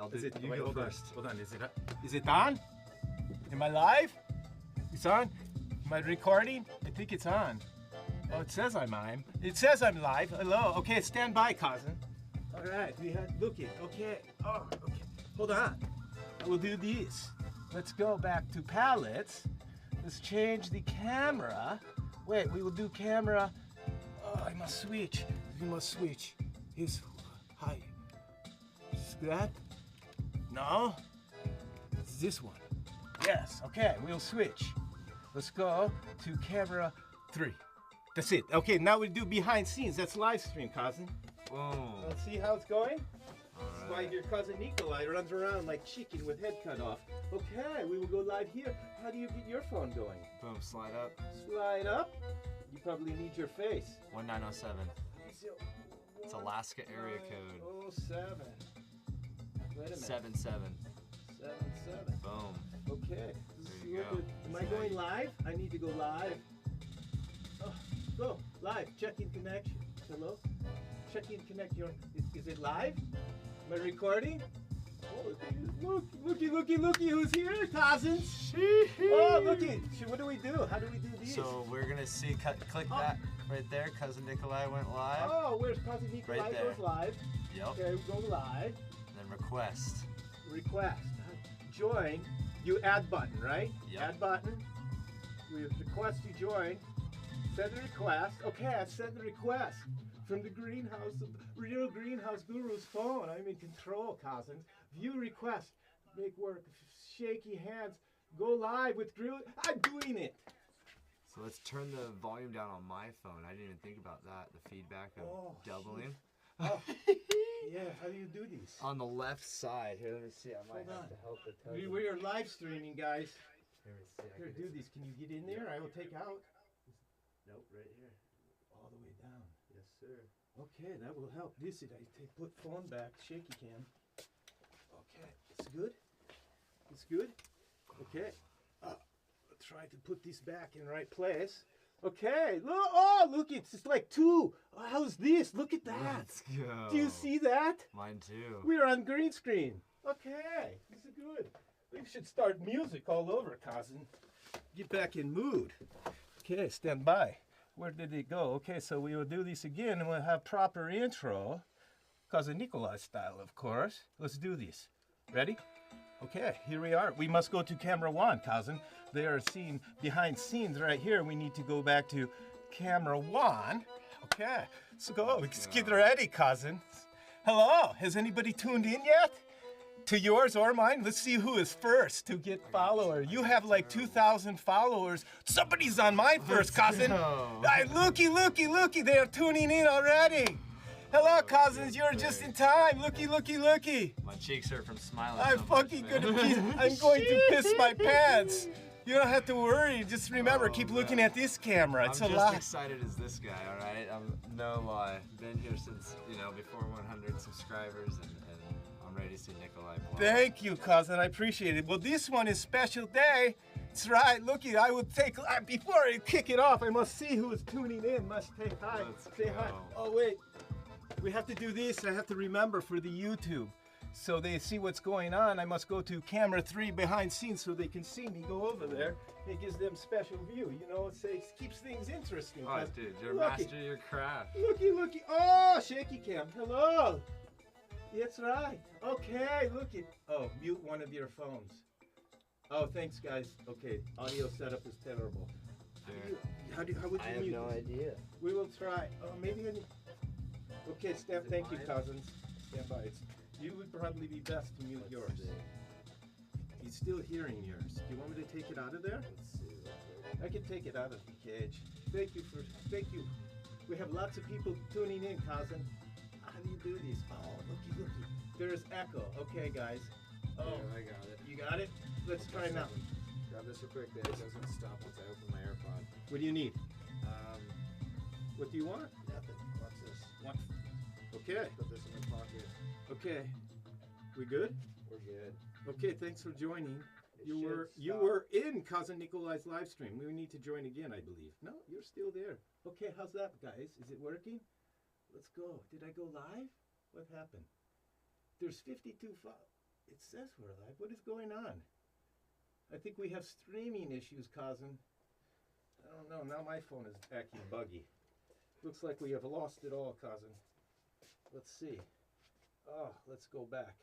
I'll go. Is it? You go first. Hold on. Is it on? Am I live? It's on. Am I recording? I think it's on. Oh, it says I'm on. It says I'm live. Hello. Okay, stand by, cousin. All right. We have looking. Okay. Oh, okay. Hold on. I will do these. Let's go back to palettes. Let's change the camera. Wait, we will do camera. Oh, I must switch. We must switch. Here's hi. Is that? No? It's this one. Yes, okay, we'll switch. Let's go to camera 3. That's it. Okay, now we do behind scenes. That's live stream, cousin. Boom. Let's see how it's going. All That's why your cousin Nikolai runs around like chicken with head cut off. Okay, we will go live here. How do you get your phone going? Boom, slide up. Slide up. You probably need your face. 1907. It's Alaska area code. 07. Wait a minute. 77. 77. Boom. Okay. There you go. Am I going live? I need to go live. Oh, go live. Check in connection. Hello? Check in connect your. Is it live? Am I recording? Oh, looky who's here, cousins. Oh, looky. What do we do? How do we do these? So we're gonna see. Click that right there. Cousin Nikolai went live. Oh, where's Cousin Nikolai Right there. goes live? Yep. Okay, we go live. Then request. Request. Join. You add button, right? Yep. Add button. We request you join. Send a request. Okay, I sent the request from the greenhouse, real greenhouse guru's phone. I'm in control, cousins. View request. Make work. Shaky hands. Go live with grill. I'm doing it. So let's turn the volume down on my phone. I didn't even think about that. The feedback of doubling. Oh, yeah. How do you do these? On the left side. Here, let me see. I might Hold have on. to help it. Tell you. We are live streaming, guys. Here, let me see. Here, do these. Can you get in there? I will take out. Nope, right here. All the way down. Yes, sir. Okay, that will help. This is put phone back, shaky cam. Okay, it's good. It's good. Okay. Try to put this back in right place. Okay. Look. Oh, look! It's just like 2. Oh, how's this? Look at that. Let's go. Do you see that? Mine too. We're on green screen. Okay, this is good. We should start music all over, cousin. Get back in mood. Okay, stand by. Where did it go? Okay, so we will do this again and we'll have proper intro. Cousin Nikolai style, of course. Let's do this. Ready? Okay, here we are. We must go to camera 1, cousin. They are seen behind scenes right here. We need to go back to camera 1. Okay, let's go. Let's get ready, cousin. Hello, has anybody tuned in yet? To yours or mine? Let's see who is first to get follower. You have like 2,000 followers. Somebody's on mine first, cousin. Looky. They are tuning in already. Hello, cousins. You're just in time. Looky. My cheeks hurt from smiling. I'm so much, fucking man. gonna piss. I'm going to piss my pants. You don't have to worry. Just remember, keep looking at this camera. It's I'm a just lot. excited as this guy, all right? I'm no lie. Been here since, before 100 subscribers, and I'm ready to see Nikolai blow. Thank you, cousin. I appreciate it. Well, this one is special day. That's right. Looky, I will take. Before I kick it off, I must see who is tuning in. Must say hi. Say hi. Oh wait, we have to do this. I have to remember for the YouTube, so they see what's going on. I must go to camera 3 behind scenes so they can see me go over there. It gives them special view. It keeps things interesting. Oh, dude, you're a master of your craft. Looky. Oh, shaky cam. Hello. That's right. Okay, look it. Oh, mute one of your phones. Oh, thanks, guys. Okay, audio setup is terrible. How would you mute? I have no idea. We will try. Oh, maybe. Okay, thank you, cousins. Stand by. You would probably be best to mute yours. He's still hearing yours. Do you want me to take it out of there? Let's see. I can take it out of the cage. Thank you. We have lots of people tuning in, cousin. How do you do these? Oh, looky. There's echo. Okay, guys. Oh, yeah, I got it. You got it? Let's try now. Grab this real quick. It doesn't stop once I open my AirPod. What do you need? What do you want? Nothing. Watch this. What? Okay. Put this in my pocket. Okay. We good? We're good. Okay, thanks for joining. You were in Cousin Nikolai's live stream. We need to join again, I believe. No, you're still there. Okay, how's that, guys? Is it working? Let's go. Did I go live? What happened? There's 52 It says we're live. What is going on? I think we have streaming issues, Cousin. I don't know. Now my phone is acting buggy. Looks like we have lost it all, Cousin. Let's see. Oh, let's go back.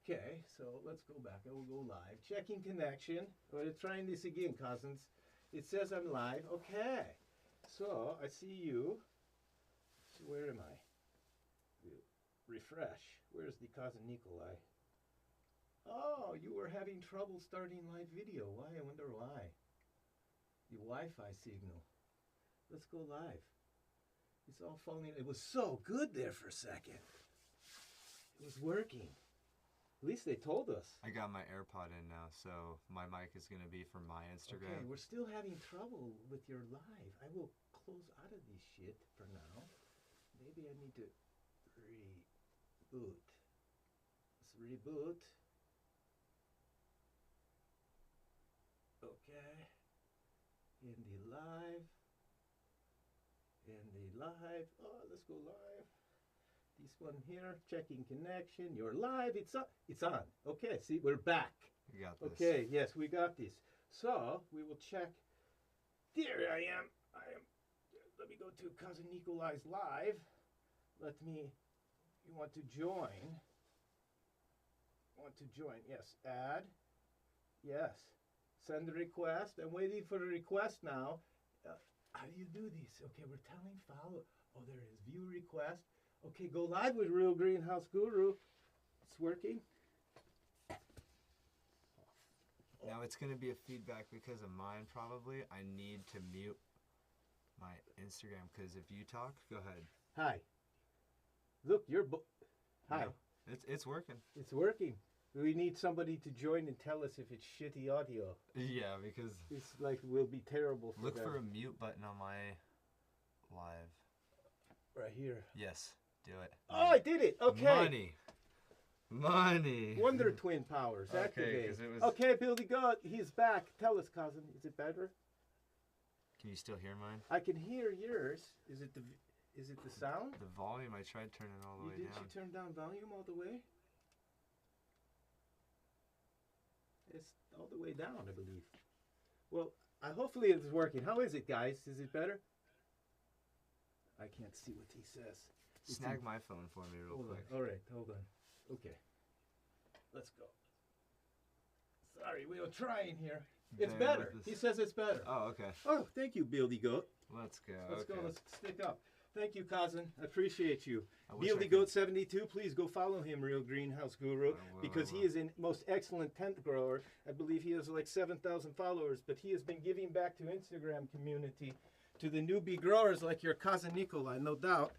Okay, so let's go back. I will go live. Checking connection. We're trying this again, Cousins. It says I'm live. Okay. So I see you. So where am I? Refresh. Where's the Cousin Nikolai? Oh, you were having trouble starting live video. Why? I wonder why. The Wi-Fi signal. Let's go live. It's all falling. It was so good there for a second. It was working. At least they told us. I got my AirPod in now, so my mic is going to be from my Instagram. Okay, we're still having trouble with your live. I will close out of this shit for now. Maybe I need to reboot. Let's reboot. Okay. In the live. Oh, let's go live. This one here, checking connection. You're live. It's on. It's on. Okay, see, we're back. We got this. Okay, yes, we got this. So we will check. There I am. Let me go to Cousin Nikolai's live. You want to join? Yes, add. Yes. Send a request. I'm waiting for a request now. How do you do this? Okay, we're telling follow. Oh, there it is. View request. Okay, go live with Real Greenhouse Guru. It's working. Now it's going to be a feedback because of mine probably. I need to mute my Instagram because if you talk, go ahead. Hi. Look, hi. No, it's working. It's working. We need somebody to join and tell us if it's shitty audio. Yeah, because it's like will be terrible for look them. for a mute button on my live. Right here. Yes, do it. Oh, I did it. Okay. Money. Wonder Twin powers. Okay, activate. 'cause it was... Okay, Billy God, he's back. Tell us, Cousin. Is it better? Can you still hear mine? I can hear yours. Is it the sound? The volume. I tried turning all the way down. Did you turn down volume all the way? It's all the way down, I believe. Well, hopefully it's working. How is it, guys? Is it better? I can't see what he says. Snag my phone for me real quick. All right, hold on. Okay. Let's go. Sorry, we were trying here. It's better. He says it's better. Oh, okay. Oh, thank you, Billy Goat. Let's go. Let's go. Let's stick up. Thank you, Cousin. I appreciate you. Billy Goat 72, please go follow him, Real Greenhouse Guru, because he is a most excellent tent grower. I believe he has like 7,000 followers, but he has been giving back to Instagram community, to the newbie growers like your Cousin Nikolai, no doubt.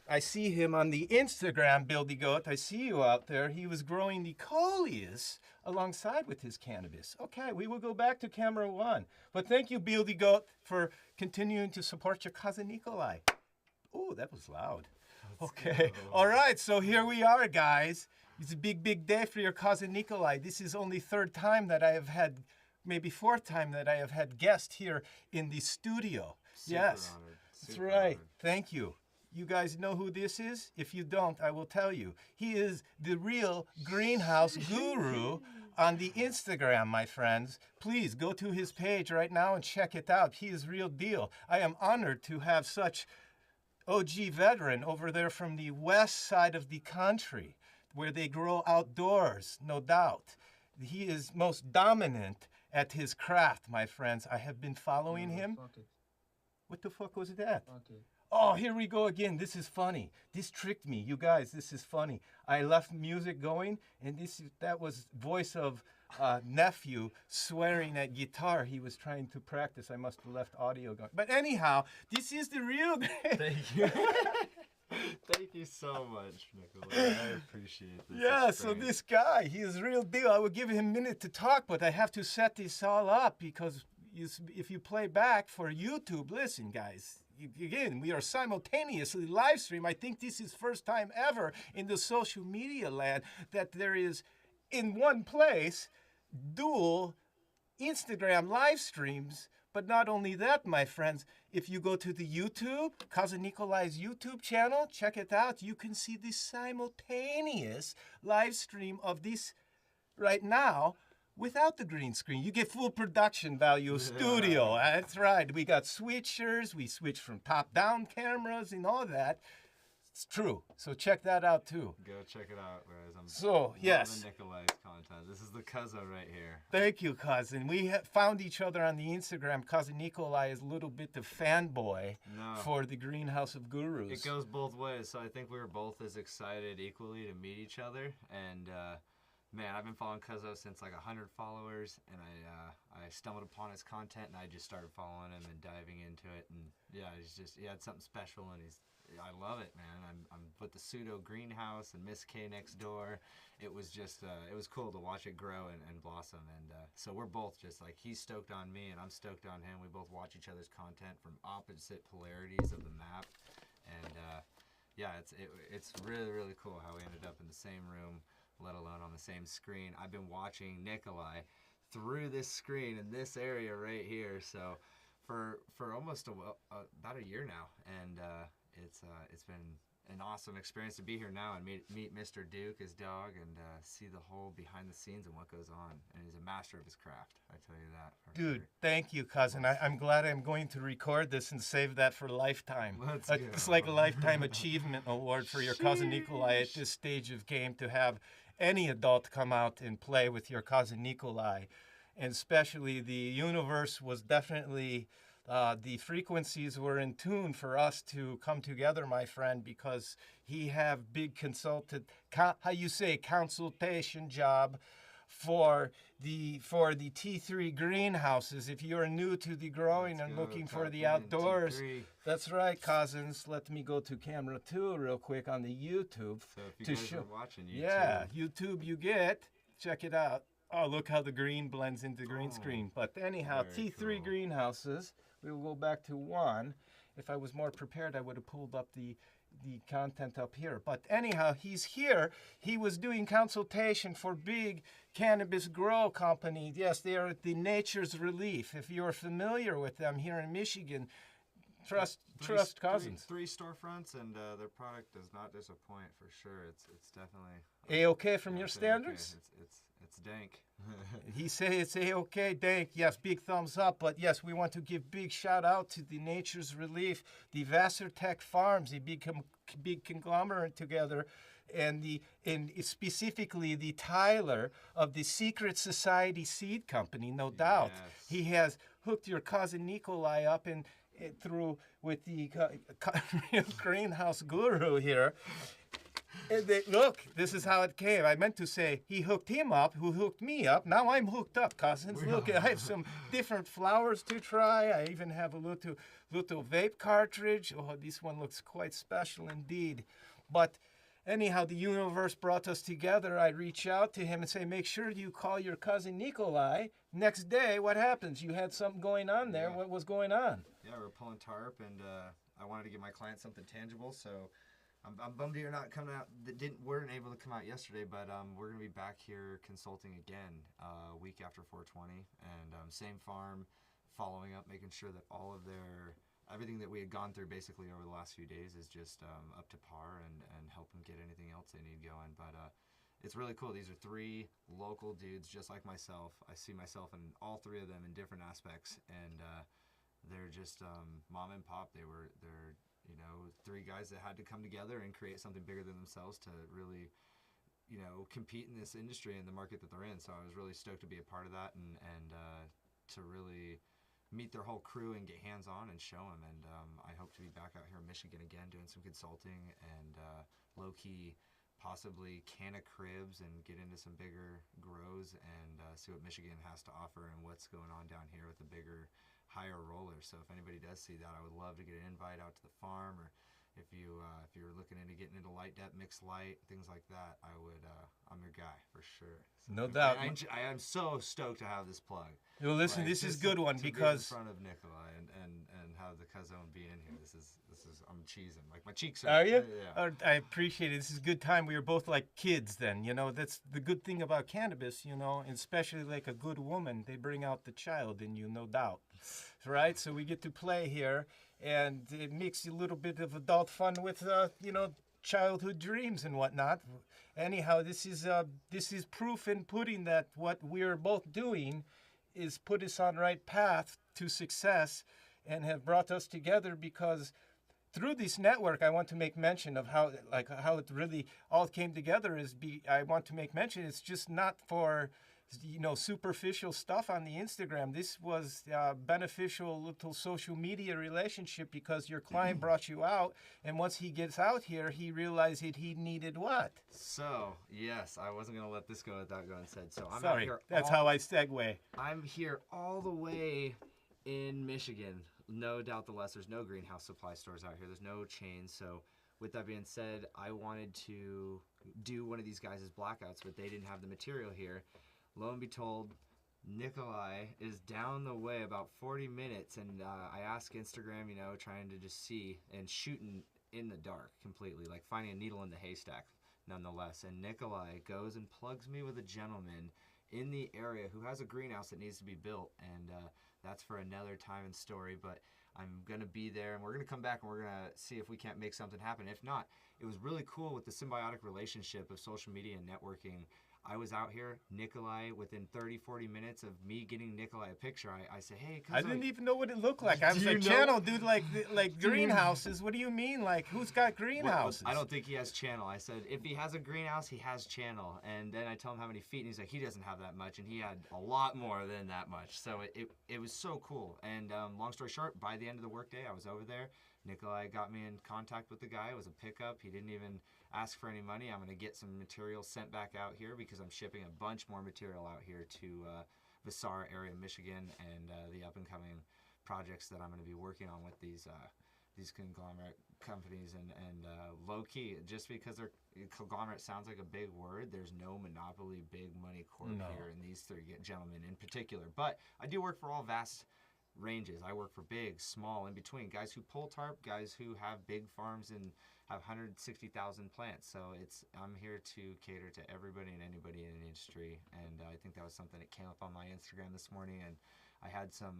I see him on the Instagram, Billy Goat. I see you out there. He was growing the coleus alongside with his cannabis. Okay, we will go back to camera one. But thank you, Billy Goat, for continuing to support your Cousin Nikolai. Oh, that was loud. Okay. All right, so here we are, guys. It's a big, big day for your Cousin Nikolai. This is only third time that I have had, maybe fourth time that I have had guests here in the studio. Yes, that's right. Thank you. You guys know who this is? If you don't, I will tell you. He is the Real Greenhouse Guru on the Instagram, my friends. Please go to his page right now and check it out. He is real deal. I am honored to have such OG veteran over there from the west side of the country, where they grow outdoors, no doubt. He is most dominant at his craft, my friends. I have been following him. What the fuck was that? Okay. Oh, here we go again. This is funny. This tricked me. You guys, this is funny. I left music going, and that was voice of nephew swearing at guitar. He was trying to practice. I must have left audio going. But anyhow, this is the real... Thank you. Thank you so much, Nikolai. I appreciate this. Yeah, so this guy, he is real deal. I will give him a minute to talk, but I have to set this all up because if you play back for YouTube, listen, guys. Again, we are simultaneously live stream. I think this is first time ever in the social media land that there is, in one place, dual Instagram live streams. But not only that, my friends, if you go to the YouTube, Cousin Nikolai's YouTube channel, check it out. You can see the simultaneous live stream of this right now without the green screen. You get full production value of studio. That's right. We got switchers. We switch from top-down cameras and all that. It's true. So check that out too. Go check it out, guys. I'm yes. Nikolai's content. This is the cousin right here. Thank you, cousin. We found each other on the Instagram. Cousin Nikolai is a little bit of fanboy for the Greenhouse of Gurus. It goes both ways. So I think we were both as excited equally to meet each other. And man, I've been following Coco since like 100 followers, and I stumbled upon his content, and I just started following him and diving into it. And yeah, he had something special, and I love it, man. I'm with the pseudo greenhouse and Miss K next door. It was just, it was cool to watch it grow and blossom. And so we're both just like, he's stoked on me and I'm stoked on him. We both watch each other's content from opposite polarities of the map. And yeah, it's really, really cool how we ended up in the same room, let alone on the same screen. I've been watching Nikolai through this screen in this area right here. So for almost about a year now. And it's been an awesome experience to be here now and meet Mr. Duke, his dog, and see the whole behind the scenes and what goes on. And he's a master of his craft, I tell you that. Dude, thank you, cousin. I'm glad I'm going to record this and save that for lifetime. It's like a lifetime achievement award for your cousin Nikolai at this stage of game, to have any adult come out and play with your cousin Nikolai. And especially the universe was definitely... the frequencies were in tune for us to come together, my friend, because he have big consultation job for the T3 greenhouses. If you're new to the growing and looking for the outdoors, T3. that's right, cousins. Let me go to camera 2 real quick on the YouTube. So if you guys are watching YouTube. Yeah, YouTube you get. Check it out. Oh, look how the green blends into green screen. But anyhow, T3 cool. greenhouses. We will go back to 1. If I was more prepared, I would have pulled up the content up here. But anyhow, he's here. He was doing consultation for big cannabis grow company. Yes, they are the Nature's Relief. If you're familiar with them here in Michigan, trust cousins. Three storefronts, and their product does not disappoint for sure. It's definitely A-okay from your standards? Okay. It's dank. He say it's A-okay, dank. Yes, big thumbs up. But yes, we want to give big shout out to the Nature's Relief, the Vassartech Farms, a big conglomerate together, and specifically the Tyler of the Secret Society Seed Company, no doubt. Yes. He has hooked your cousin Nikolai up through with the real greenhouse guru here. Look, this is how it came. I meant to say he hooked him up, who hooked me up. Now I'm hooked up, cousins. Look, I have some different flowers to try. I even have a little vape cartridge. Oh, this one looks quite special indeed. But anyhow, the universe brought us together. I reach out to him and say, make sure you call your cousin Nikolai. Next day, what happens? You had something going on there. Yeah. What was going on? Yeah, we were pulling tarp, and I wanted to give my client something tangible, so I'm bummed you're not coming out. Weren't able to come out yesterday, but we're gonna be back here consulting again a week after 420, and same farm, following up, making sure that all of everything that we had gone through basically over the last few days is just up to par, and help them get anything else they need going. But it's really cool. These are 3 local dudes just like myself. I see myself in all 3 of them in different aspects, and they're just mom and pop. They're 3 guys that had to come together and create something bigger than themselves to really, compete in this industry and the market that they're in. So I was really stoked to be a part of that, and to really meet their whole crew and get hands-on and show them. And I hope to be back out here in Michigan again doing some consulting and low-key possibly can of cribs and get into some bigger grows and see what Michigan has to offer and what's going on down here with the bigger, higher rollers. So if anybody does see that, I would love to get an invite out to the farm, or if you're looking into getting into light depth, mixed light, things like that, I'm your guy for sure. So no doubt. I am so stoked to have this plug. Well, listen, this is a good one because be in front of Nikolai and have the cousin be in here. This is I'm cheesing. Like my cheeks are. Are you? Yeah. I appreciate it. This is a good time. We were both like kids then. That's the good thing about cannabis. And especially like a good woman, they bring out the child in you, no doubt. Right? So we get to play here, and it makes a little bit of adult fun with childhood dreams and whatnot. Anyhow, this is proof in pudding that what we're both doing is put us on right path to success and have brought us together, because through this network, I want to make mention of how it really all came together. I want to make mention, it's just not for, superficial stuff on the Instagram. This was a beneficial little social media relationship, because your client brought you out, and once he gets out here, he realized that he needed what? So, yes, I wasn't going to let this go without going said. So I'm Sorry, out here. that's how I segue. I'm here all the way in Michigan. No doubt the less. There's no greenhouse supply stores out here. There's no chains. So with that being said, I wanted to do one of these guys' blackouts, but they didn't have the material here. Lo and be told, Nikolai is down the way about 40 minutes, and I asked Instagram, trying to just see and shooting in the dark completely, like finding a needle in the haystack nonetheless. And Nikolai goes and plugs me with a gentleman in the area who has a greenhouse that needs to be built, and that's for another time and story. But I'm going to be there, and we're going to come back, and we're going to see if we can't make something happen. If not, it was really cool with the symbiotic relationship of social media and networking. I was out here, Nikolai, within 30-40 minutes of me getting Nikolai a picture, I said, hey, I didn't even know what it looked like. I was like, channel, dude, like greenhouses. What do you mean? Like, who's got greenhouses? Well, I don't think he has channel. I said, if he has a greenhouse, he has channel. And then I tell him how many feet, and he's like, he doesn't have that much. And he had a lot more than that much. So it was so cool. And long story short, by the end of the workday, I was over there. Nikolai got me in contact with the guy. It was a pickup. He didn't even ask for any money. I'm going to get some material sent back out here, because I'm shipping a bunch more material out here to Visara area, Michigan, and the up-and-coming projects that I'm going to be working on with these conglomerate companies. And low-key, just because conglomerate sounds like a big word, there's no monopoly big money corp here in these three gentlemen in particular. But I do work for all vast ranges. I work for big, small, in between, guys who pull tarp, guys who have big farms and have 160,000 plants. So I'm here to cater to everybody and anybody in the industry. And I think that was something that came up on my Instagram this morning, and I had some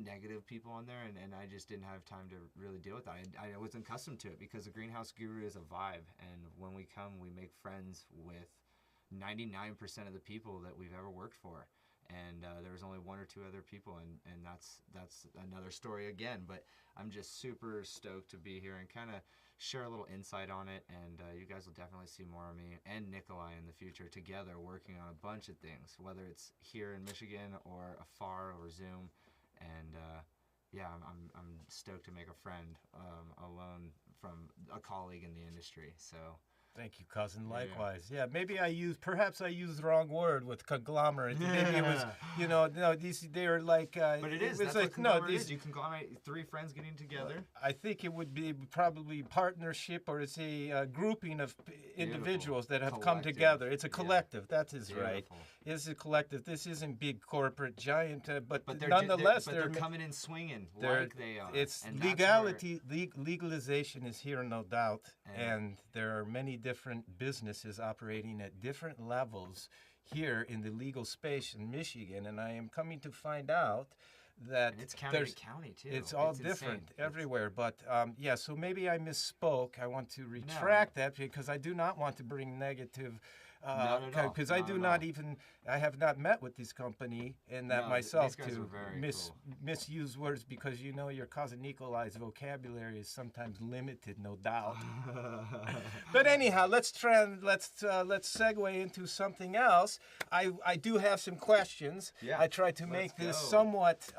negative people on there, and I just didn't have time to really deal with that. I wasn't accustomed to it, because the Greenhouse Guru is a vibe, and when we come, we make friends with 99% of the people that we've ever worked for. And there was only one or two other people, and that's another story again. But I'm just super stoked to be here and kind of share a little insight on it. And you guys will definitely see more of me and Nikolai in the future together, working on a bunch of things, whether it's here in Michigan or afar over Zoom. And yeah, I'm stoked to make a friend alone from a colleague in the industry. So. Thank you, cousin. Likewise. Yeah, maybe perhaps I used the wrong word with conglomerate. Maybe it was, they're like. But it is. That's what conglomerate is. You conglomerate three friends getting together. I think it would be probably partnership, or it's a grouping of individuals that have come together. It's a collective. Yeah. That is right. It's a collective. This isn't big corporate giant, but nonetheless, they're coming in swinging like they are. It's legality. Legalization is here, no doubt, and there are many different businesses operating at different levels here in the legal space in Michigan, and I am coming to find out that and it's county to county too. It's all different everywhere. But yeah, so maybe I misspoke. I want to retract that, because I do not want to bring negative. Because I have not met with this company and that myself to misuse words, because your cousin Nikolai's vocabulary is sometimes limited, no doubt. But anyhow, let's segue into something else. I do have some questions. Yeah, I try to make this somewhat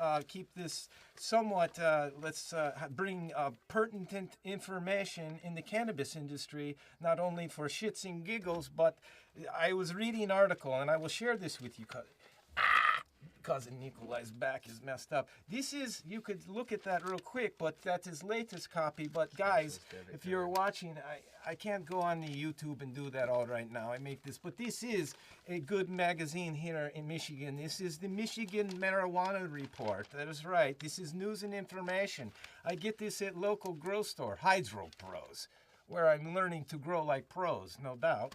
let's bring pertinent information in the cannabis industry, not only for shits and giggles, but I was reading an article, and I will share this with you. Cousin Nikolai's back is messed up. This is, you could look at that real quick, but that's his latest copy. But guys, if you're watching, I can't go on the YouTube and do that all right now. I make this, but this is a good magazine here in Michigan. This is the Michigan Marijuana Report. That is right. This is news and information. I get this at local grow store, Hydro Pros, where I'm learning to grow like pros, no doubt.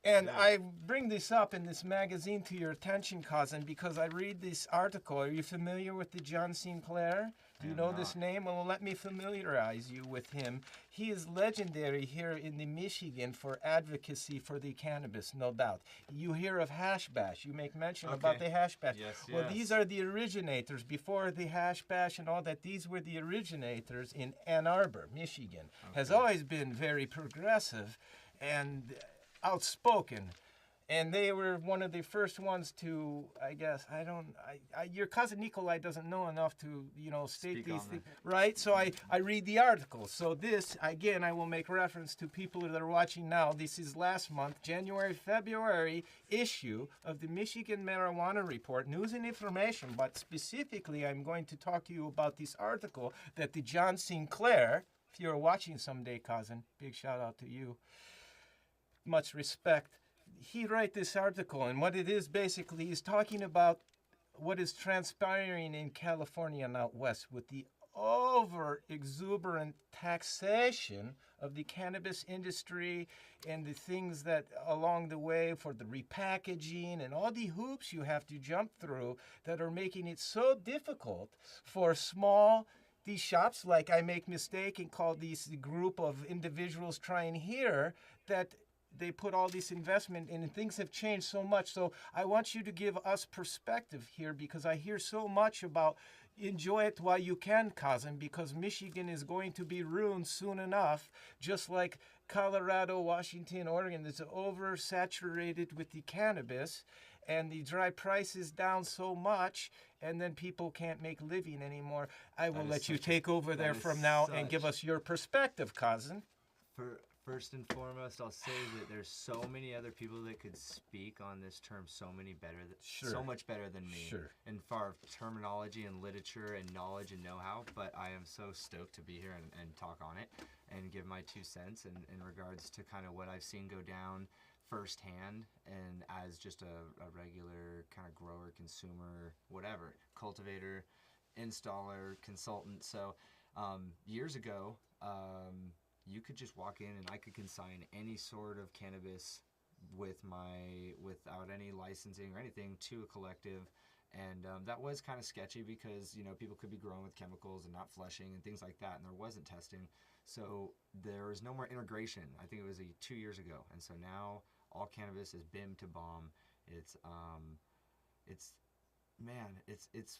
And I bring this up in this magazine to your attention, cousin, because I read this article. Are you familiar with the John Sinclair? Do you know this name? Well, let me familiarize you with him. He is legendary here in the Michigan for advocacy for the cannabis, no doubt. You hear of Hash Bash. You make mention about the Hash Bash. Yes, well, yes. these are the originators. Before the Hash Bash and all that, these were the originators in Ann Arbor, Michigan. Has always been very progressive and outspoken. And they were one of the first ones to, I guess, your cousin Nikolai doesn't know enough to, state these things, right? So I read the article. So this, again, I will make reference to people that are watching now. This is last month, January, February issue of the Michigan Marijuana Report, news and information. But specifically, I'm going to talk to you about this article that the John Sinclair, if you're watching someday, cousin, big shout out to you. Much respect. He wrote this article, and what it is basically is talking about what is transpiring in California and out west with the over-exuberant taxation of the cannabis industry and the things that along the way for the repackaging and all the hoops you have to jump through that are making it so difficult for these shops, like I make mistake and call these the group of individuals trying here, that they put all this investment in, and things have changed so much. So I want you to give us perspective here, because I hear so much about enjoy it while you can, cousin, because Michigan is going to be ruined soon enough, just like Colorado, Washington, Oregon. It's oversaturated with the cannabis, and the dry price is down so much, and then people can't make living anymore. I will let you take over there from now and give us your perspective, cousin. First and foremost, I'll say that there's so many other people that could speak on this term so much better than me. Sure. In far of terminology and literature and knowledge and know-how, but I am so stoked to be here and talk on it and give my 2 cents in regards to kind of what I've seen go down firsthand, and as just a regular kind of grower, consumer, whatever, cultivator, installer, consultant. So years ago, you could just walk in and I could consign any sort of cannabis without any licensing or anything to a collective, and that was kind of sketchy because people could be growing with chemicals and not flushing and things like that, and there wasn't testing, so there was no more integration. I think it was 2 years ago, and so now all cannabis is BIM to bomb. It's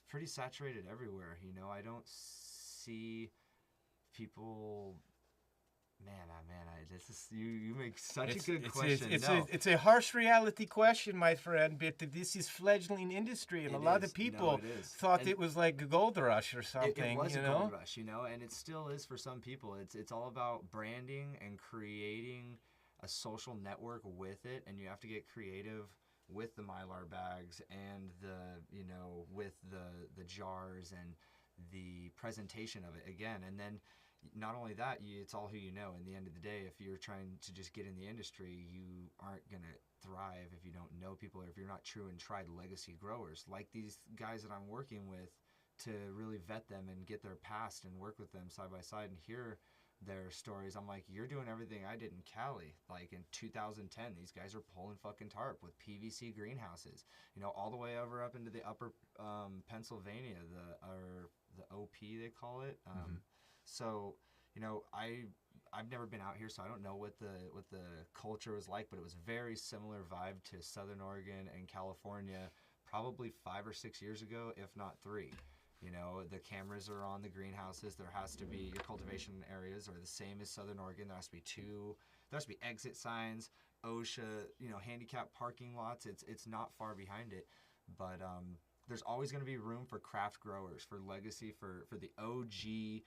pretty saturated everywhere. I don't see people. You make such a good question. It's a harsh reality question, my friend, but this is fledgling industry, and a lot of people thought it was like a gold rush or something. It was a gold rush, and it still is for some people. It's all about branding and creating a social network with it, and you have to get creative with the Mylar bags and with the jars and the presentation of it again, and then. Not only that, it's all who you know. In the end of the day, if you're trying to just get in the industry, you aren't going to thrive if you don't know people or if you're not true and tried legacy growers. Like these guys that I'm working with, to really vet them and get their past and work with them side by side and hear their stories. I'm like, you're doing everything I did in Cali. Like in 2010, these guys are pulling fucking tarp with PVC greenhouses, all the way up into the upper Pennsylvania, the OP they call it. So, I've never been out here, so I don't know what the culture was like, but it was very similar vibe to Southern Oregon and California, probably 5 or 6 years ago, if not 3. The cameras are on the greenhouses. There has to be your cultivation areas are the same as Southern Oregon. There has to be exit signs, OSHA, handicap parking lots. It's not far behind it, but there's always going to be room for craft growers, for legacy, for the OG.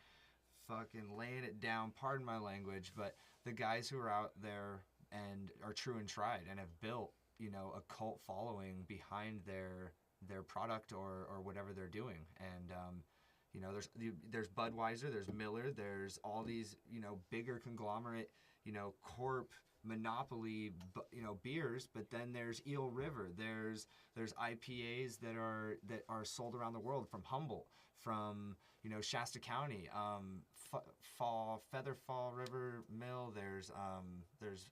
Fucking laying it down, pardon my language, but the guys who are out there and are true and tried and have built, a cult following behind their product or whatever they're doing. And there's Budweiser, there's Miller, there's all these bigger conglomerate corp monopoly beers, but then there's Eel River, there's IPAs that are sold around the world, from Humboldt, from Shasta County, Feather Fall River Mill. There's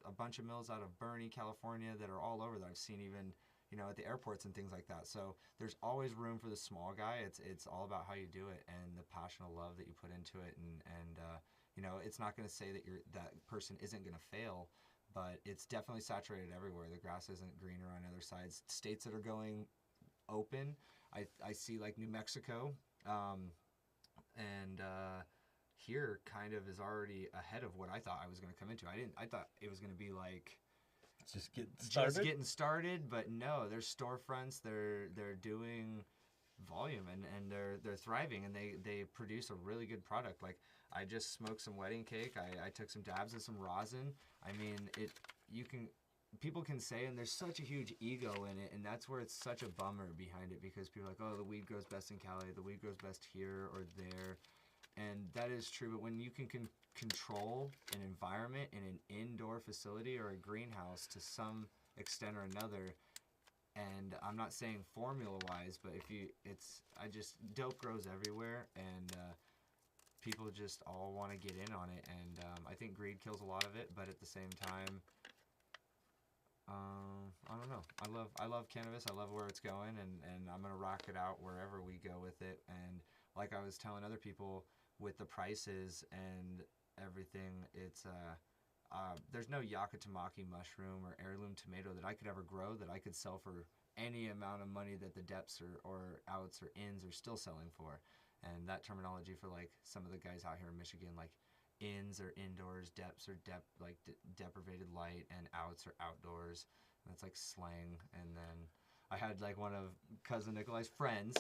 a bunch of mills out of Bernie, California, that are all over that I've seen, even at the airports and things like that. So there's always room for the small guy. It's all about how you do it and the passion and love that you put into it. And it's not going to say that that person isn't going to fail, but it's definitely saturated everywhere. The grass isn't greener on other sides. States that are going open, I see like New Mexico, and here kind of is already ahead of what I thought I was going to come into. I thought it was going to be like just getting started, but no, there's storefronts. They're doing volume and they're thriving, and they produce a really good product. Like I just smoked some wedding cake. I took some dabs of some rosin. I mean, people can say, and there's such a huge ego in it, and that's where it's such a bummer behind it, because people are like, oh, the weed grows best in Cali, the weed grows best here or there, and that is true. But when you can control an environment in an indoor facility or a greenhouse to some extent or another, and I'm not saying formula-wise, but dope grows everywhere, and people just all want to get in on it, and I think greed kills a lot of it, but at the same time, I don't know. I love cannabis. I love where it's going, and I'm gonna rock it out wherever we go with it. And like I was telling other people, with the prices and everything, it's there's no Yakitamaki mushroom or heirloom tomato that I could ever grow that I could sell for any amount of money that the depths or outs or ins are still selling for. And that terminology for like some of the guys out here in Michigan, like ins are indoors, depths are deprivated light, and outs are outdoors. That's like slang. And then I had like one of Cousin Nikolai's friends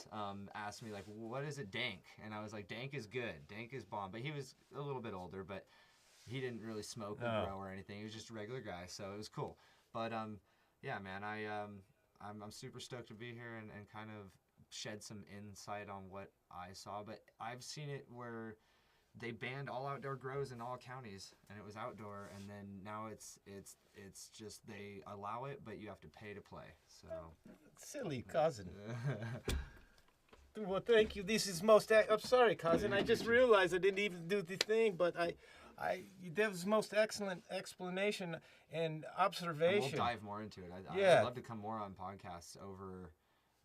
ask me like, what is it, dank? And I was like, dank is good, dank is bomb. But he was a little bit older, but he didn't really smoke or grow or anything. He was just a regular guy, so it was cool. But yeah, man, I'm super stoked to be here and kind of shed some insight on what I saw. But I've seen it where they banned all outdoor grows in all counties, and it was outdoor, and then now it's just they allow it, but you have to pay to play. So silly cousin. Well, thank you. This is I'm sorry, cousin. I just realized I didn't even do the thing, but that was most excellent explanation and observation. And we'll dive more into it. I'd love to come more on podcasts over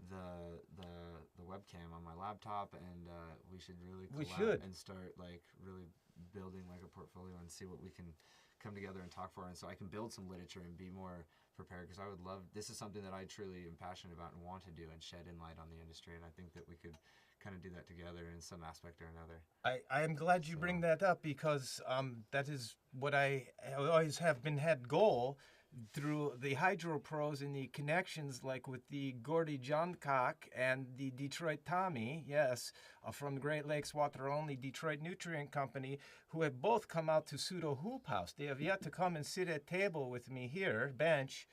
the webcam on my laptop, and we should really collab and start like really building like a portfolio and see what we can come together and talk for, and so I can build some literature and be more prepared, because I would love, this is something that I truly am passionate about and want to do and shed in light on the industry, and I think that we could kind of do that together in some aspect or another. I am glad you bring that up, because that is what I always have had goal through the Hydro Pros and the connections, like with the Gordy Johncock and the Detroit Tommy, yes, from the Great Lakes Water Only Detroit Nutrient Company, who have both come out to Pseudo Hoop House. They have yet to come and sit at table with me here, bench,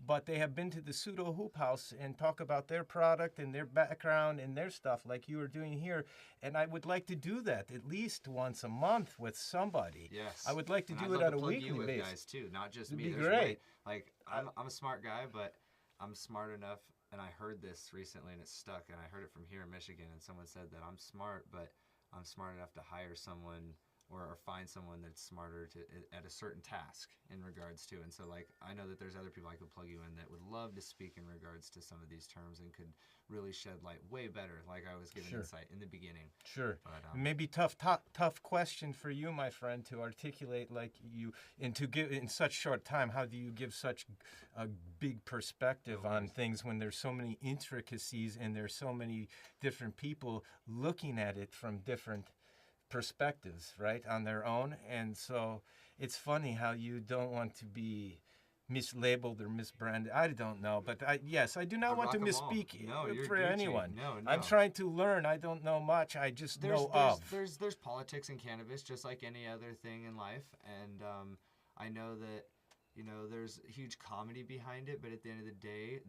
but they have been to the Pseudo Hoop House and talk about their product and their background and their stuff like you are doing here. And I would like to do that at least once a month with somebody. Yes. I would like to do it on a weekly basis. Guys too, not just It'd me. be great. Like I'm a smart guy, but I'm smart enough, and I heard this recently and it stuck, and I heard it from here in Michigan, and someone said that I'm smart, but I'm smart enough to hire someone or find someone that's smarter at a certain task in regards to. And so like I know that there's other people I could plug you in that would love to speak in regards to some of these terms and could really shed light way better, like I was giving insight in the beginning. Sure. But, maybe tough question for you, my friend, to articulate like you, and to give in such short time. How do you give such a big perspective on things when there's so many intricacies and there's so many different people looking at it from different perspectives, right, on their own? And so it's funny how you don't want to be mislabeled or misbranded. I don't know, but I do not want to misspeak for anyone. No. I'm trying to learn. I don't know much. I just know of. There's politics in cannabis, just like any other thing in life, and I know that there's huge comedy behind it, but at the end of the day,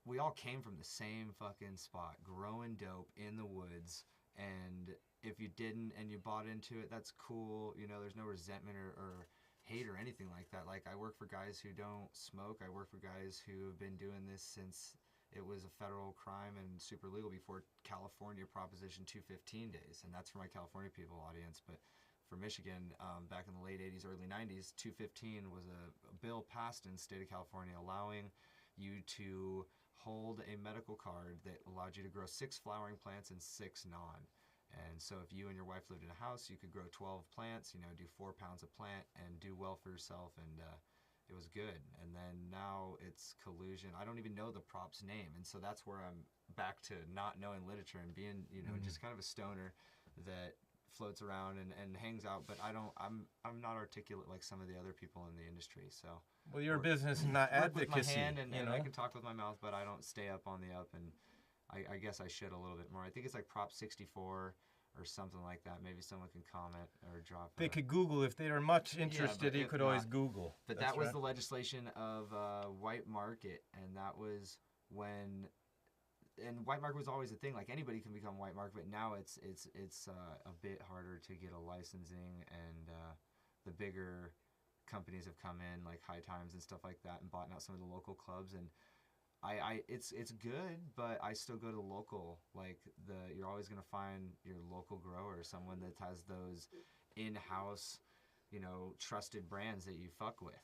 we all came from the same fucking spot, growing dope in the woods. And if you didn't and you bought into it, that's cool. There's no resentment or hate or anything like that. Like, I work for guys who don't smoke. I work for guys who have been doing this since it was a federal crime and super legal before California Proposition 215 days. And that's for my California people audience. But for Michigan, back in the late 80s, early 90s, 215 was a bill passed in the state of California allowing you to hold a medical card that allowed you to grow 6 flowering plants and 6 non. And so if you and your wife lived in a house, you could grow 12 plants, do 4 pounds a plant and do well for yourself. And it was good. And then now it's collusion. I don't even know the prop's name. And so that's where I'm back to not knowing literature and being, just kind of a stoner that floats around and hangs out. But I'm not articulate like some of the other people in the industry. So well, your business is not advocacy. With my hand and I can talk with my mouth, but I don't stay up on the up. And I guess I should a little bit more. I think it's like Prop 64 or something like that. Maybe someone can comment or drop. They could Google if they are much interested. You could always Google. But that was the legislation of white market, and that was when. And white market was always a thing. Like anybody can become white market, but now it's a bit harder to get a licensing, and the bigger companies have come in, like High Times and stuff like that, and bought out some of the local clubs. And it's good, but I still go to the local. Like you're always gonna find your local grower, someone that has those in-house, trusted brands that you fuck with.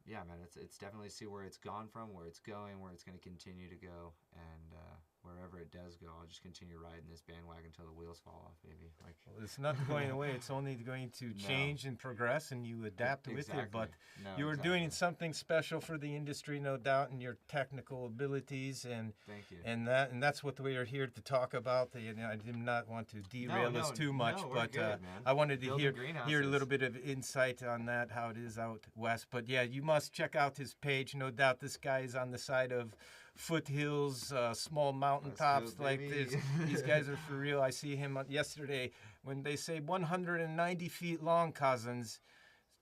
Yeah, man, it's definitely see where it's gone from, where it's going, where it's gonna continue to go, and wherever it does go, I'll just continue riding this bandwagon until the wheels fall off, baby. Well, it's not going away. It's only going to change and progress, and you adapt with it. But you are doing something special for the industry, no doubt, in your technical abilities, and thank you. And that's what we are here to talk about. I did not want to derail us too much, but good, I wanted to hear a little bit of insight on that, how it is out west. But yeah, you must check out his page. No doubt, this guy is on the side of foothills, small mountaintops like this. These guys are for real. I see him yesterday when they say 190 feet long, cousins,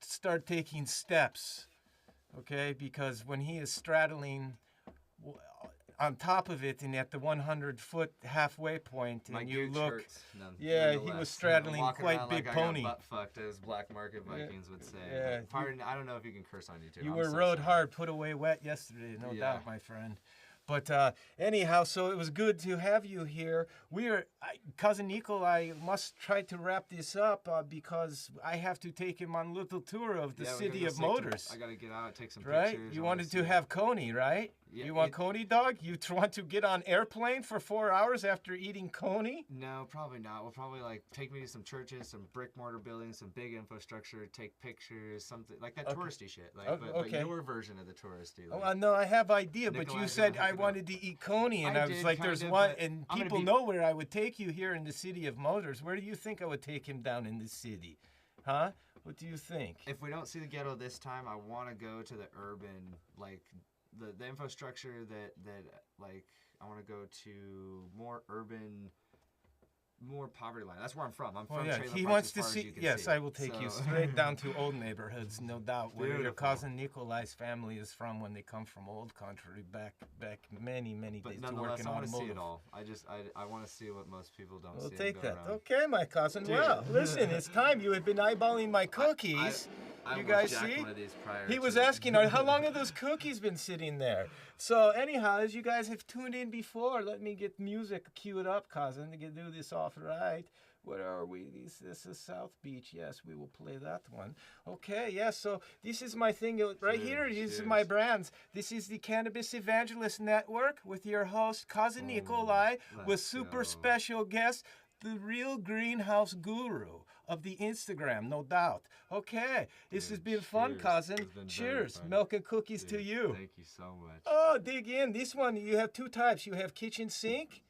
start taking steps, okay? Because when he is straddling on top of it and at the 100-foot halfway point, and you look, he was straddling quite big pony. I got butt fucked, as black market Vikings would say. Yeah. Pardon, I don't know if you can curse on YouTube. You were rode hard, put away wet yesterday, no doubt, my friend. But anyhow, so it was good to have you here. Cousin Nikolai must try to wrap this up because I have to take him on a little tour of the city of motors. I got to get out, take some pictures. Right? You wanted to have Coney, right? Yeah, you want Coney, dog? You want to get on airplane for 4 hours after eating Coney? No, probably not. We'll probably take me to some churches, some brick mortar buildings, some big infrastructure, take pictures, something like that touristy shit. But your version of the touristy. No, I have idea, but you said I wanted to eat Coney, and I was like, there's one, and people know where I would take you here in the city of motors. Where do you think I would take him down in the city? Huh? What do you think? If we don't see the ghetto this time, I want to go to the urban, the infrastructure that I want to go to more urban, more poverty line. That's where I'm from. I'm from Trailer he Park, wants as to far see. as you can Yes, see. I will take you straight down to old neighborhoods, no doubt, where your cousin Nikolai's family is from when they come from old country back many days to work in automotive. I want to see it all. I want to see what most people don't see. We'll take that. Around. Okay, my cousin. Dude. Well, listen, it's time. You have been eyeballing my cookies. You guys see? One of these prior he was asking, how long have those cookies been sitting there? So anyhow, as you guys have tuned in before, let me get music queued up, cousin, to do this off right. Where are we? This is South Beach. Yes, we will play that one. Okay, yes, so this is my thing right here. These are my brands. This is the Cannabis Evangelist Network with your host, Cousin Nikolai, with super special guest, the real greenhouse guru of the Instagram, no doubt. Okay, this has been fun, cousin. Cheers. Milk and cookies to you. Thank you so much. Oh, dig in. This one, you have two types. You have kitchen sink,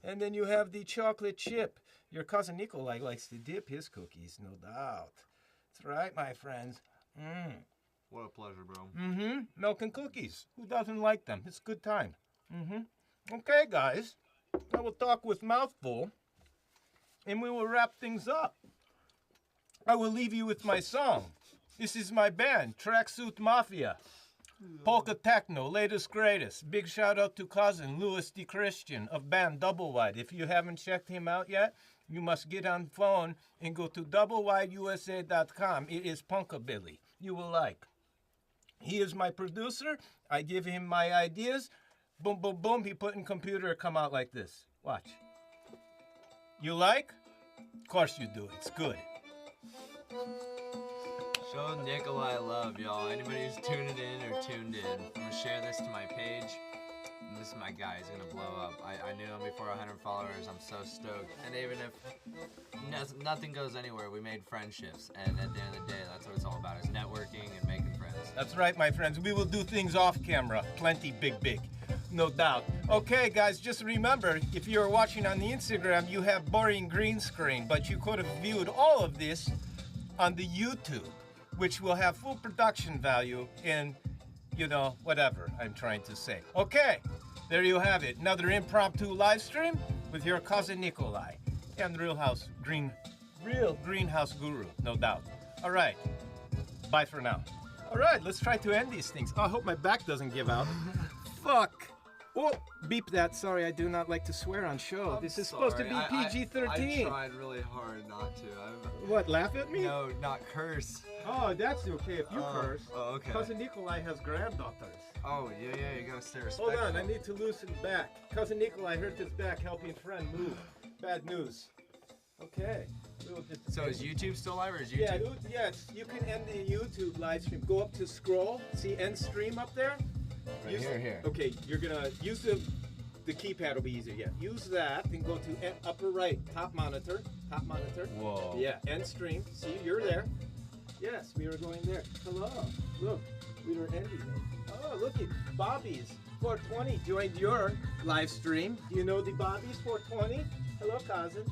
and then you have the chocolate chip. Your cousin Nikolai likes to dip his cookies, no doubt. That's right, my friends. What a pleasure, bro. Milk and cookies. Who doesn't like them? It's a good time. Okay, guys. I will talk with mouthful, and we will wrap things up. I will leave you with my song. This is my band, Tracksuit Mafia. Polka Techno, latest greatest. Big shout out to cousin Louis D. Christian of band Double Wide. If you haven't checked him out yet, you must get on phone and go to doublewideusa.com. It is punkabilly. You will like. He is my producer. I give him my ideas. Boom, boom, boom. He put in computer, come out like this. Watch. You like? Of course you do. It's good. Show Nikolai love, y'all. Anybody who's tuning in or tuned in, I'm gonna share this to my page. And this is my guy. He's gonna blow up. I knew him before 100 followers. I'm so stoked. And even if nothing goes anywhere, we made friendships. And at the end of the day, that's what it's all about: is networking and making friends. That's right, my friends. We will do things off camera. Plenty big. No doubt. Okay, guys, just remember, if you're watching on the Instagram, you have boring green screen, but you could have viewed all of this on the YouTube, which will have full production value in, you know, whatever I'm trying to say. Okay, there you have it. Another impromptu live stream with your cousin Nikolai and real greenhouse guru, no doubt. All right, bye for now. All right, let's try to end these things. Oh, I hope my back doesn't give out. Fuck. Oh, beep that. Sorry, I do not like to swear on show. This is supposed to be PG-13. I tried really hard not to. What, laugh at me? No, not curse. Oh, that's okay if you curse. Oh, okay. Cousin Nikolai has granddaughters. Oh, yeah, you gotta stay respectful. Hold on, I need to loosen back. Cousin Nikolai hurt his back helping friend move. Bad news. Okay. So is YouTube still live or is YouTube? Yeah, yes, you can end the YouTube live stream. Go up to scroll, see end stream up there? Right here. Okay, you're gonna use the keypad will be easier. Yeah, use that and go to upper right, top monitor. Whoa. Yeah, end stream. See, you're there. Yes, we were going there. Hello. Look, we were ending it. Oh, look at Bobby's 420 joined your live stream. Do you know the Bobby's 420? Hello, cousin.